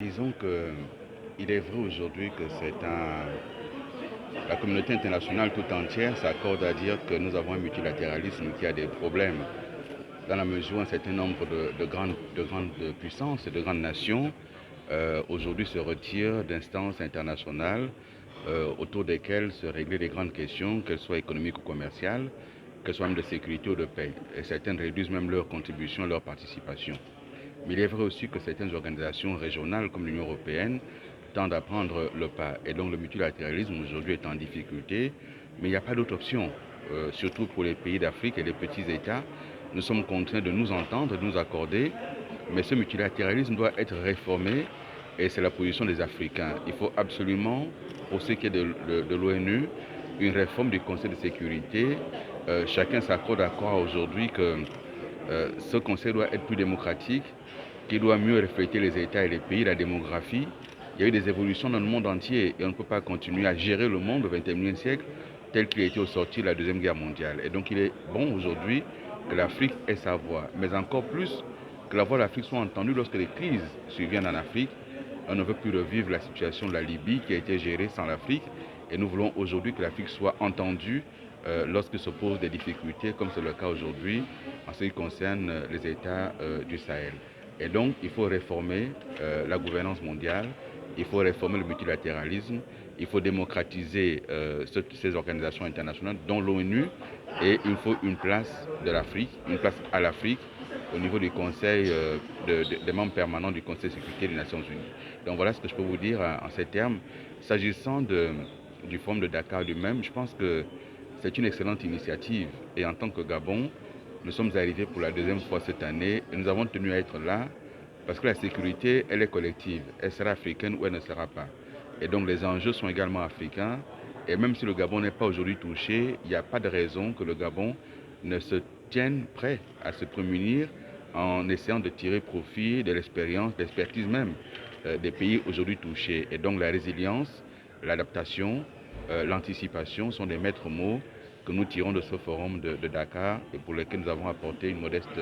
Disons que il est vrai aujourd'hui que la communauté internationale tout entière s'accorde à dire que nous avons un multilatéralisme qui a des problèmes dans la mesure où un certain nombre de grandes puissances et de grandes nations aujourd'hui se retirent d'instances internationales autour desquelles se réglaient des grandes questions, qu'elles soient économiques ou commerciales, qu'elles soient même de sécurité ou de paix. Et certaines réduisent même leur contribution, leur participation. Mais il est vrai aussi que certaines organisations régionales comme l'Union européenne tendent à prendre le pas. Et donc le multilatéralisme aujourd'hui est en difficulté, mais il n'y a pas d'autre option. Surtout pour les pays d'Afrique et les petits États, nous sommes contraints de nous entendre, de nous accorder, mais ce multilatéralisme doit être réformé et c'est la position des Africains. Il faut absolument, pour ce qui est de l'ONU, une réforme du Conseil de sécurité. Chacun s'accorde à croire aujourd'hui que ce Conseil doit être plus démocratique, qu'il doit mieux refléter les États et les pays, la démographie. Il y a eu des évolutions dans le monde entier et on ne peut pas continuer à gérer le monde au XXIe siècle tel qu'il a été au sortir de la Deuxième Guerre mondiale. Et donc il est bon aujourd'hui que l'Afrique ait sa voix, mais encore plus que la voix de l'Afrique soit entendue lorsque les crises surviennent en Afrique. On ne veut plus revivre la situation de la Libye qui a été gérée sans l'Afrique et nous voulons aujourd'hui que l'Afrique soit entendue lorsque se posent des difficultés, comme c'est le cas aujourd'hui en ce qui concerne les États du Sahel. Et donc, il faut réformer la gouvernance mondiale, il faut réformer le multilatéralisme, il faut démocratiser ces organisations internationales, dont l'ONU, et il faut une place de l'Afrique, une place à l'Afrique au niveau du Conseil, des membres permanents du Conseil de sécurité des Nations Unies. Donc voilà ce que je peux vous dire en ces termes. S'agissant du Forum de Dakar lui-même, je pense que c'est une excellente initiative. Et en tant que Gabon, nous sommes arrivés pour la deuxième fois cette année et nous avons tenu à être là parce que la sécurité, elle est collective. Elle sera africaine ou elle ne sera pas. Et donc les enjeux sont également africains. Et même si le Gabon n'est pas aujourd'hui touché, il n'y a pas de raison que le Gabon ne se tienne prêt à se prémunir en essayant de tirer profit de l'expérience, de l'expertise même des pays aujourd'hui touchés. Et donc la résilience, l'adaptation, l'anticipation sont des maîtres mots que nous tirons de ce forum de Dakar et pour lesquels nous avons apporté une modeste